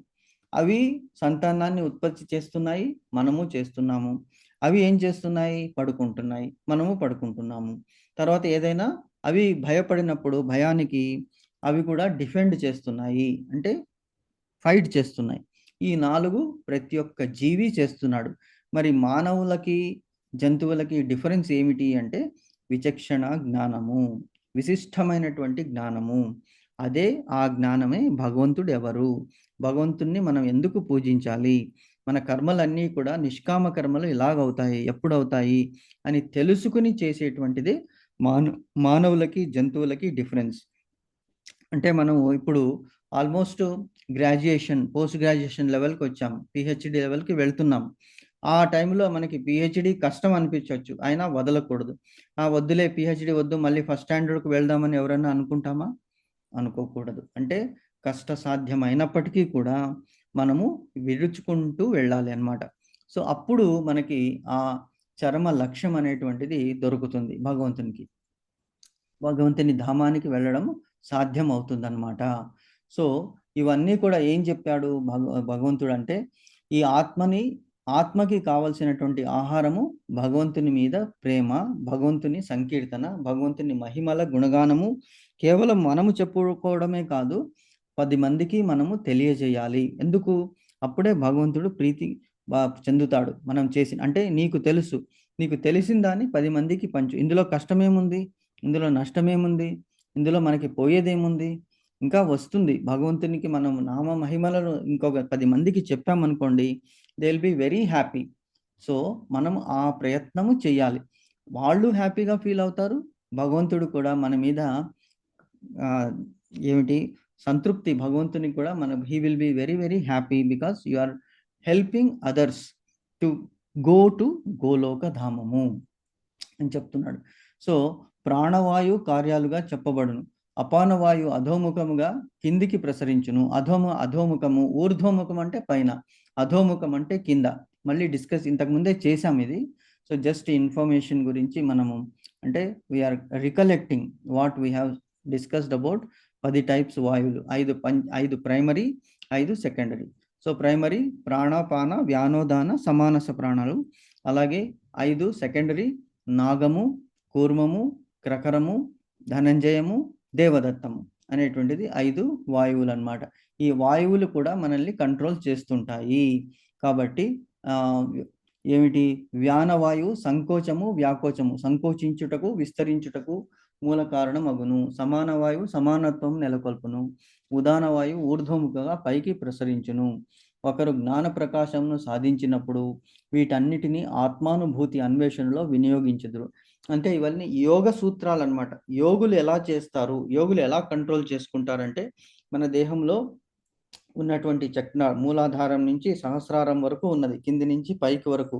అవి సంతానాన్ని ఉత్పత్తి చేస్తున్నాయి. మనము చేస్తున్నాము. అవి ఏం చేస్తున్నాయి? పడుకుంటున్నాయి. మనము పడుకుంటున్నాము. తర్వాత ఏదైనా అవి భయపడినప్పుడు భయానికి అవి కూడా డిఫెండ్ చేస్తున్నాయి. అంటే ఫైట్ చేస్తున్నాయి. ఈ 4 ప్రతి ఒక్క జీవి చేస్తున్నాడు. మరి మానవులకి, జంతువులకి డిఫరెన్స్ ఏమిటి అంటే విచక్షణ జ్ఞానము. విశిష్టమైనటువంటి జ్ఞానము. అదే ఆ జ్ఞానమే భగవంతుడు ఎవరు? భగవంతుడిని మనం ఎందుకు పూజించాలి? మన కర్మలన్నీ కూడా నిష్కామ కర్మలు ఎలాగవుతాయి? ఎప్పుడవుతాయి? అని తెలుసుకొని చేసేటువంటిదే మాన మానవులకి, జంతువులకి డిఫరెన్స్. అంటే మనం ఇప్పుడు ఆల్మోస్ట్ పోస్ట్ గ్రాడ్యుయేషన్ లెవెల్‌కొచ్చాం. పీహెచ్‌డీ లెవెల్‌కి వెళ్తున్నాం. ఆ టైంలో మనకి పీహెచ్‌డీ కష్టం అనిపించొచ్చు. అయినా వదలకూడదు. వద్దులే పీహెచ్‌డీ వద్దు మళ్ళీ ఫస్ట్ స్టాండర్డ్‌కి వెళ్దామని ఎవరైనా అనుకుంటామా? అనుకోకూడదు. అంటే కష్టసాధ్యమైనప్పటికీ కూడా మనము విడుచుకుంటూ వెళ్ళాలి అన్నమాట. సో, అప్పుడు మనకి ఆ చరమ లక్ష్యం అనేటువంటిది దొరుకుతుంది భగవంతునికి. భగవంతుని ధామానికి వెళ్ళడం సాధ్యమవుతుందనమాట. సో, ఇవన్నీ కూడా ఏం చెప్పాడు భగవంతుడంటే, ఈ ఆత్మకి కావాల్సినటువంటి ఆహారము భగవంతుని మీద ప్రేమ, భగవంతుని సంకీర్తన, భగవంతుని మహిమల గుణగానము కేవలం మనము చెప్పుకోవడమే కాదు, 10 మందికి మనము తెలియజేయాలి. ఎందుకు? అప్పుడే భగవంతుడు ప్రీతి చెందుతాడు. మనం అంటే నీకు తెలుసు. నీకు తెలిసిన దాన్ని 10 మందికి పంచు. ఇందులో కష్టమేముంది? ఇందులో నష్టమేముంది? ఇందులో మనకి పోయేదేముంది? ఇంకా వస్తుంది. భగవంతునికి మనం నామ మహిమలను ఇంకొక 10 మందికి చెప్పామనుకోండి, they will be very happy. So, మనం ఆ ప్రయత్నము చేయాలి. వాళ్ళు హ్యాపీగా ఫీల్ అవుతారు. భగవంతుడు కూడా మన మీద ఆహ్, ఏమిటి సంతృప్తి భగవంతునికి కూడా he will be very, very happy because you are helping others to to Goloka ధామము అని చెప్తున్నాడు. సో, ప్రాణవాయు కార్యాలుగా చెప్పబడును. అపానవాయు అధోముఖముగా కిందికి ప్రసరించును. అధోముఖము, ఊర్ధ్వముఖం అంటే పైన. అధోముఖం అంటే కింద. మళ్ళీ ఇంతకు ముందే చేసాం ఇది. సో, జస్ట్ ఇన్ఫర్మేషన్ గురించి మనము అంటే we are recollecting what we have discussed about 10 types వాయువులు. 5 ప్రైమరీ, 5 సెకండరీ. సో, ప్రైమరీ ప్రాణాపాన, వ్యానోదాన, సమానస ప్రాణాలు. అలాగే 5 సెకండరీ నాగము, కూర్మము, క్రకరము, ధనంజయము, దేవదత్తము అనేటువంటిది 5 వాయువులనమాట. ఈ వాయువులు కూడా మనల్ని కంట్రోల్ చేస్తుంటాయి. కాబట్టి ఏమిటి వ్యానవాయు సంకోచము వ్యాకోచము, సంకోచించుటకు విస్తరించుటకు మూల కారణం అగును. సమాన వాయువు సమానత్వం నెలకొల్పును. ఉదాన వాయువు ఊర్ధ్వముఖంగా పైకి ప్రసరించును. ఒకరు జ్ఞాన ప్రకాశమును సాధించినప్పుడు వీటన్నిటిని ఆత్మానుభూతి అన్వేషణలో వినియోగించుదురు. అంటే ఇవన్నీ యోగ సూత్రాలు అన్నమాట. యోగులు ఎలా చేస్తారు, యోగులు ఎలా కంట్రోల్ చేసుకుంటారంటే మన దేహంలో ఉన్నటువంటి చక్ర మూలాధారం నుంచి సహస్రారం వరకు ఉన్నది, కింది నుంచి పైకి వరకు.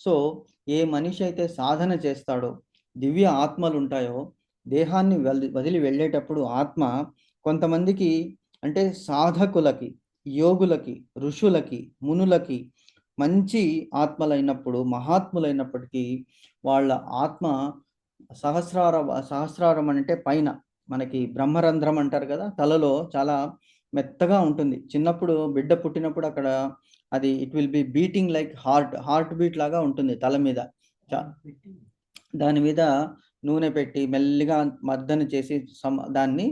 సో ఏ మనిషి అయితే సాధన చేస్తాడో, దివ్య ఆత్మలు ఉంటాయో, దేహాన్ని వదిలి వెళ్ళేటప్పుడు ఆత్మ కొంతమందికి అంటే సాధకులకి, యోగులకి, ఋషులకి, మునులకి మంచి ఆత్మలైనప్పుడు, మహాత్ములైనప్పటికీ వాళ్ళ ఆత్మ సహస్రారం అంటే పైన మనకి బ్రహ్మరంధ్రం అంటారు కదా, తలలో చాలా మెత్తగా ఉంటుంది. చిన్నప్పుడు బిడ్డ పుట్టినప్పుడు అక్కడ అది it will be beating like heart beat లాగా ఉంటుంది తల మీద. దాని మీద నూనె పెట్టి మెల్లిగా మర్దన చేసి దాన్ని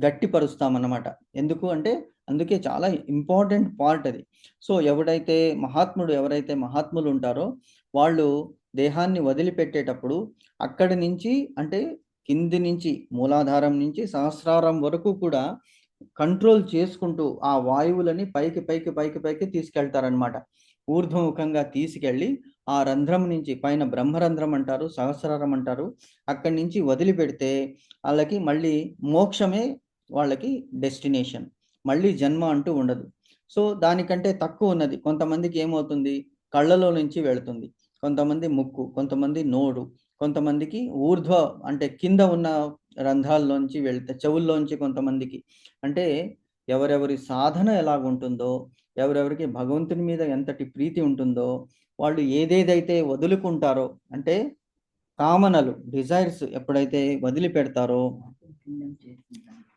గట్టిపరుస్తామన్నమాట. ఎందుకు అంటే అందుకే చాలా ఇంపార్టెంట్ పార్ట్ అది. సో ఎవరైతే మహాత్ములు ఉంటారో వాళ్ళు దేహాన్ని వదిలిపెట్టేటప్పుడు అక్కడి నుంచి అంటే కింది నుంచి మూలాధారం నుంచి సహస్రారం వరకు కూడా కంట్రోల్ చేసుకుంటూ ఆ వాయువులని పైకి తీసుకెళ్తారనమాట. ఊర్ధ్వముఖంగా తీసుకెళ్ళి ఆ రంధ్రం నుంచి, పైన బ్రహ్మరంధ్రం అంటారు, సహస్రారం అంటారు, అక్కడి నుంచి వదిలిపెడితే వాళ్ళకి మళ్ళీ మోక్షమే వాళ్ళకి డెస్టినేషన్. మళ్ళీ జన్మ అంటూ ఉండదు. సో దానికంటే తక్కువ ఉన్నది కొంతమందికి ఏమవుతుంది, కళ్ళలో నుంచి వెళుతుంది, కొంతమంది ముక్కు, కొంతమంది నోరు, కొంతమందికి ఊర్ధ్వ అంటే కింద ఉన్న రంధ్రాల్లోంచి వెళ్తే చెవుల్లోంచి కొంతమందికి. అంటే ఎవరెవరి సాధన ఎలాగుంటుందో, ఎవరెవరికి భగవంతుని మీద ఎంతటి ప్రీతి ఉంటుందో, వాళ్ళు ఏదేదైతే వదులుకుంటారో అంటే కామనలు, డిజైర్స్ ఎప్పుడైతే వదిలిపెడతారో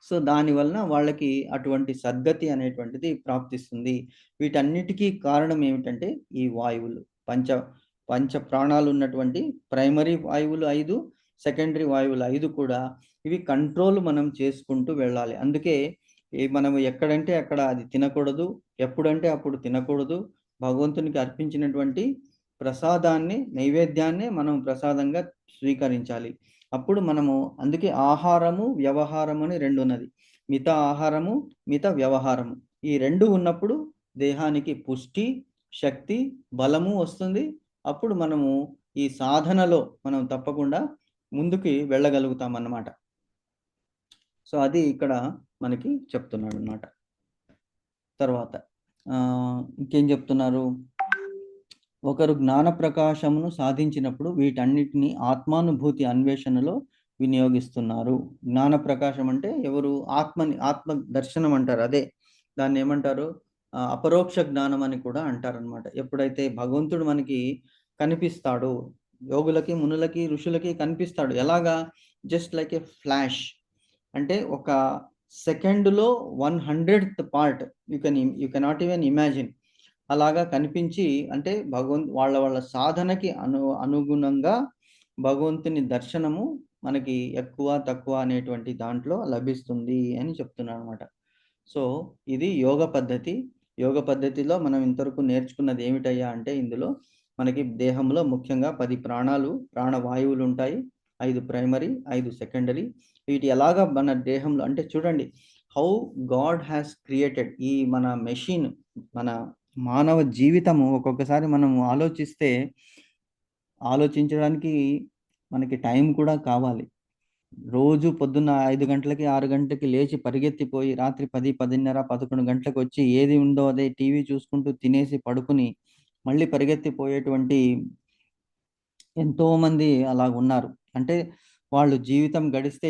సో దానివలన వాళ్ళకి అటువంటి సద్గతి అనేటువంటిది ప్రాప్తిస్తుంది. వీటన్నిటికీ కారణం ఏమిటంటే ఈ వాయువులు, పంచ ప్రాణాలు ఉన్నటువంటి ప్రైమరీ వాయువులు 5, సెకండరీ వాయువులు 5 కూడా ఇవి కంట్రోల్ మనం చేసుకుంటూ వెళ్ళాలి. అందుకే మనం ఎక్కడంటే అక్కడ అది తినకూడదు, ఎప్పుడంటే అప్పుడు తినకూడదు. భగవంతునికి అర్పించినటువంటి ప్రసాదాన్ని, నైవేద్యాన్నే మనం ప్రసాదంగా స్వీకరించాలి. అప్పుడు మనము అందుకే ఆహారము, వ్యవహారము అని 2 ఉన్నది. మిత ఆహారము, మిత వ్యవహారము. ఈ 2 ఉన్నప్పుడు దేహానికి పుష్టి, శక్తి, బలము వస్తుంది. అప్పుడు మనము ఈ సాధనలో మనం తప్పకుండా ముందుకి వెళ్ళగలుగుతాం అన్నమాట. సో అది ఇక్కడ మనకి చెప్తున్నాడు అన్నమాట. తర్వాత ఇంకేం చెప్తున్నారు, ఒకరు జ్ఞాన ప్రకాశమును సాధించినప్పుడు వీటన్నిటిని ఆత్మానుభూతి అన్వేషణలో వినియోగిస్తున్నారు. జ్ఞాన ప్రకాశం అంటే ఎవరు, ఆత్మ దర్శనం అంటారు. అదే దాన్ని ఏమంటారు, అపరోక్ష జ్ఞానం అని కూడా అంటారనమాట. ఎప్పుడైతే భగవంతుడు మనకి కనిపిస్తాడు, యోగులకి, మునులకి, ఋషులకి కనిపిస్తాడు. ఎలాగా, జస్ట్ లైక్ ఏ ఫ్లాష్. అంటే ఒక సెకండ్లో 100th part you cannot even imagine. అలాగా కనిపించి అంటే వాళ్ళ సాధనకి అనుగుణంగా భగవంతుని దర్శనము మనకి ఎక్కువ తక్కువ అనేటువంటి దాంట్లో లభిస్తుంది అని చెప్తున్నాను అనమాట. సో ఇది యోగ పద్ధతి. యోగ పద్ధతిలో మనం ఇంతవరకు నేర్చుకున్నది ఏమిటయ్యా అంటే, ఇందులో మనకి దేహంలో ముఖ్యంగా 10 ప్రాణవాయువులు ఉంటాయి. 5 ప్రైమరీ, 5 సెకండరీ. వీటి ఎలాగా మన దేహంలో అంటే చూడండి, హౌ గాడ్ హ్యాస్ క్రియేటెడ్ ఈ మన మెషిన్, మన మానవ జీవితము ఒక్కొక్కసారి మనం ఆలోచించడానికి మనకి టైం కూడా కావాలి. రోజు పొద్దున్న 5 గంటలకి 6 గంటలకి లేచి పరిగెత్తిపోయి రాత్రి 10, 10:30, 11 గంటలకు వచ్చి ఏది ఉందో అదే టీవీ చూసుకుంటూ తినేసి పడుకుని మళ్ళీ పరిగెత్తిపోయేటువంటి ఎంతోమంది అలాగున్నారు. అంటే వాళ్ళు జీవితం గడిస్తే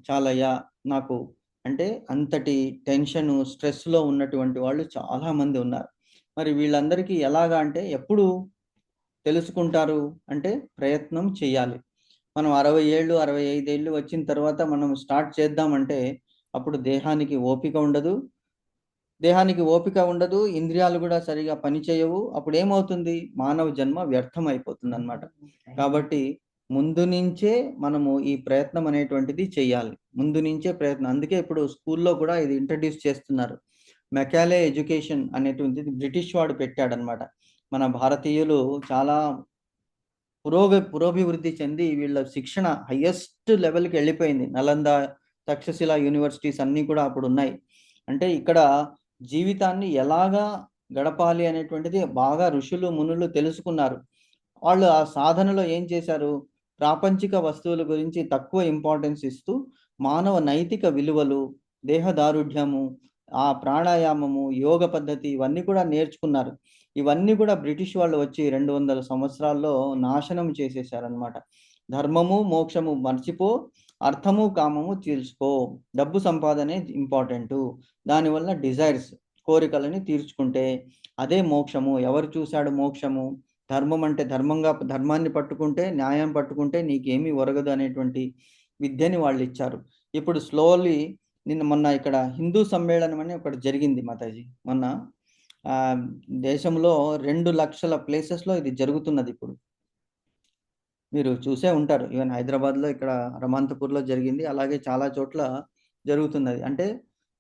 చాలయ్యా నాకు అంటే అంతటి టెన్షను, స్ట్రెస్‌లో ఉన్నటువంటి వాళ్ళు చాలామంది ఉన్నారు. మరి వీళ్ళందరికీ ఎలాగా అంటే ఎప్పుడు తెలుసుకుంటారు అంటే ప్రయత్నం చేయాలి. మనం 60 ఏళ్ళు, 65 ఏళ్ళు వచ్చిన తర్వాత మనం స్టార్ట్ చేద్దామంటే అప్పుడు దేహానికి ఓపిక ఉండదు, ఇంద్రియాలు కూడా సరిగా పనిచేయవు. అప్పుడు ఏమవుతుంది, మానవ జన్మ వ్యర్థం అయిపోతుందన్నమాట. కాబట్టి ముందు నుంచే మనము ఈ ప్రయత్నం అనేటువంటిది చేయాలి. ముందు నుంచే ప్రయత్నం. అందుకే ఇప్పుడు స్కూల్లో కూడా ఇది ఇంట్రడ్యూస్ చేస్తున్నారు. మెకాలే ఎడ్యుకేషన్ అనేటువంటిది బ్రిటిష్ వాడు పెట్టాడనమాట. మన భారతీయులు చాలా పురోభివృద్ధి చెంది వీళ్ళ శిక్షణ హైయెస్ట్ లెవెల్కి వెళ్ళిపోయింది. నలంద, తక్షశిల యూనివర్సిటీస్ అన్నీ కూడా అప్పుడు ఉన్నాయి. అంటే ఇక్కడ జీవితాన్ని ఎలాగా గడపాలి అనేటువంటిది బాగా ఋషులు మునులు తెలుసుకున్నారు. వాళ్ళు ఆ సాధనలో ఏం చేశారు, ప్రాపంచిక వస్తువుల గురించి తక్కువ ఇంపార్టెన్స్ ఇస్తూ మానవ నైతిక విలువలు, దేహదారుఢ్యము, ఆ ప్రాణాయామము, యోగ పద్ధతి ఇవన్నీ కూడా నేర్చుకున్నారు. ఇవన్నీ కూడా బ్రిటిష్ వాళ్ళు వచ్చి 200 సంవత్సరాల్లో నాశనం చేసేసారనమాట. ధర్మము, మోక్షము మర్చిపో, అర్థము, కామము తీర్చుకో. డబ్బు సంపాదనే ఇంపార్టెంటు. దానివల్ల డిజైర్స్, కోరికలని తీర్చుకుంటే అదే మోక్షము. ఎవరు చూశాడు మోక్షము? ధర్మం అంటే ధర్మాన్ని పట్టుకుంటే, న్యాయం పట్టుకుంటే నీకేమీ ఒరగదు అనేటువంటి విద్యని వాళ్ళిచ్చారు. ఇప్పుడు స్లోలీ మొన్న ఇక్కడ హిందూ సమ్మేళనం అని ఒకటి జరిగింది మాతాజీ. మొన్న దేశంలో 2 లక్షల ప్లేసెస్‌లో ఇది జరుగుతున్నది ఇప్పుడు. మీరు చూసే ఉంటారు. ఈవెన్ హైదరాబాద్‌లో ఇక్కడ రమాంతపూర్‌లో జరిగింది. అలాగే చాలా చోట్ల జరుగుతున్నది. అంటే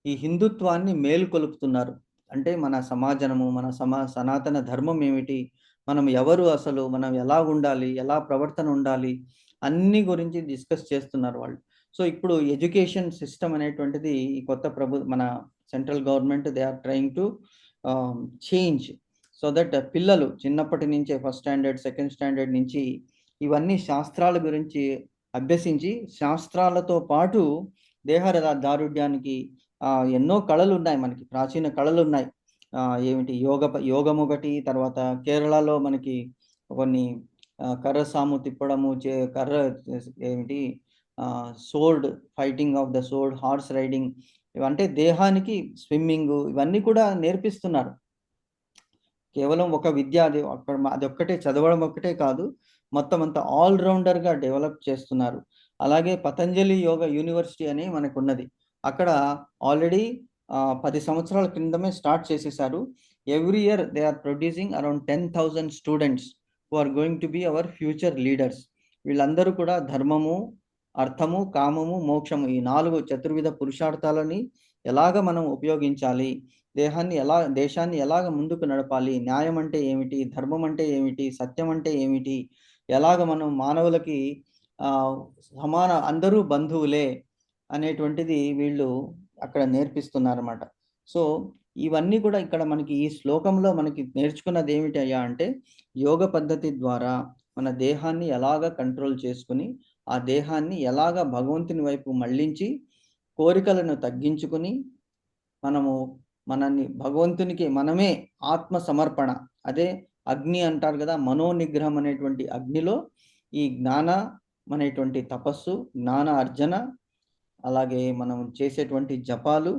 ఈ హిందుత్వాన్ని మేలుకొలుపుతున్నారు. అంటే మన సమాజము, మన సనాతన ధర్మం ఏమిటి? మనం ఎవరు అసలు? మనం ఎలా ఉండాలి? ఎలా ప్రవర్తన ఉండాలి? అన్ని గురించి డిస్కస్ చేస్తున్నారు వాళ్ళు. సో, ఇప్పుడు ఎడ్యుకేషన్ సిస్టమ్ అనేటువంటిది ఈ కొత్త మన central government they are trying to change. So that పిల్లలు చిన్నప్పటి నుంచే ఫస్ట్ స్టాండర్డ్, సెకండ్ స్టాండర్డ్ నుంచి ఇవన్నీ శాస్త్రాల గురించి అభ్యసించి, శాస్త్రాలతో పాటు దారుఢ్యానికి ఎన్నో కళలున్నాయి మనకి. ప్రాచీన కళలున్నాయి. ఏమిటి యోగం ఒకటి, తర్వాత కేరళలో మనకి కొన్ని కర్ర సాము తిప్పడము, కర్ర ఏమిటి sword, fighting of the sword, horse riding, ఇవంటే దేహానికి స్విమ్మింగు ఇవన్నీ కూడా నేర్పిస్తున్నారు. కేవలం ఒక విద్య అదొక్కటే చదవడం ఒక్కటే కాదు, మొత్తం అంతా ఆల్ రౌండర్‌గా డెవలప్ చేస్తున్నారు. అలాగే పతంజలి యోగ యూనివర్సిటీ అని మనకున్నది. అక్కడ ఆల్రెడీ 10 సంవత్సరాల క్రిందమే స్టార్ట్ చేసేసారు. Every year they are producing around 10,000 students who are going to be our future leaders. వీళ్ళందరూ కూడా ధర్మము, అర్థము, కామము, మోక్షము ఈ 4 చతుర్విధ పురుషార్థాలని ఎలాగ మనం ఉపయోగించాలి, దేశాన్ని ఎలాగ ముందుకు నడపాలి, న్యాయం అంటే ఏమిటి, ధర్మం అంటే ఏమిటి, సత్యం అంటే ఏమిటి, ఎలాగ మనం మానవులకి అందరూ బంధువులే అనేటువంటిది వీళ్ళు అక్కడ నేర్పిస్తున్నారన్నమాట. సో, ఇవన్నీ కూడా ఇక్కడ మనకి ఈ శ్లోకంలో మనకి నేర్చుకున్నది ఏమిటయ్యా అంటే, యోగ పద్ధతి ద్వారా మన దేహాన్ని ఎలాగ కంట్రోల్ చేసుకొని, ఆ దేహాన్ని ఎలాగ భగవంతుని వైపు మళ్ళించి, కోరికలను తగ్గించుకొని, మనల్ని భగవంతునికి మనమే ఆత్మ సమర్పణ, అదే అగ్ని అంటారు కదా, మనోనిగ్రహం అనేటువంటి అగ్నిలో ఈ అనేటువంటి తపస్సు, జ్ఞాన అర్జన, అలాగే మనం చేసేటువంటి జపాలు,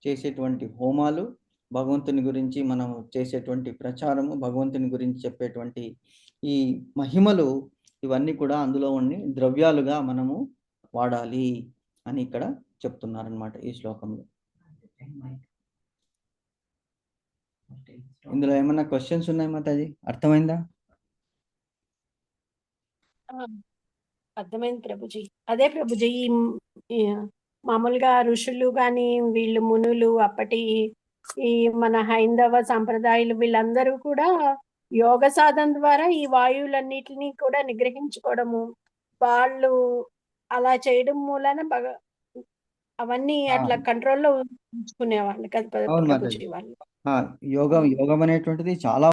చేసేటువంటి హోమాలు, భగవంతుని గురించి మనం చేసేటువంటి ప్రచారము, భగవంతుని గురించి చెప్పేటువంటి ఈ మహిమలు ఇవన్నీ కూడా అందులో ఉండి ద్రవ్యాలుగా మనము వాడాలి అని ఇక్కడ చెప్తున్నారనమాట ఈ శ్లోకంలో. ఇందులో ఏమన్నా క్వశ్చన్స్ ఉన్నాయి మాతాజీ? అర్థమైందా? అర్థమైంది ప్రభుజీ. అదే ప్రభుజీ, మామూలుగా ఋషులు గాని వీళ్ళు మునులు అప్పటి ఈ మన హైందవ సంప్రదాయాలు వీళ్ళందరూ కూడా యోగ సాధన ద్వారా ఈ వాయువులన్నిటిని కూడా నిగ్రహించుకోవడము, వాళ్ళు అలా చేయడం మూలన అవన్నీ అట్లా కంట్రోల్లో ఉంచుకునేవాళ్ళు కదా ప్రభుజీ వాళ్ళు. యోగం అనేటువంటిది చాలా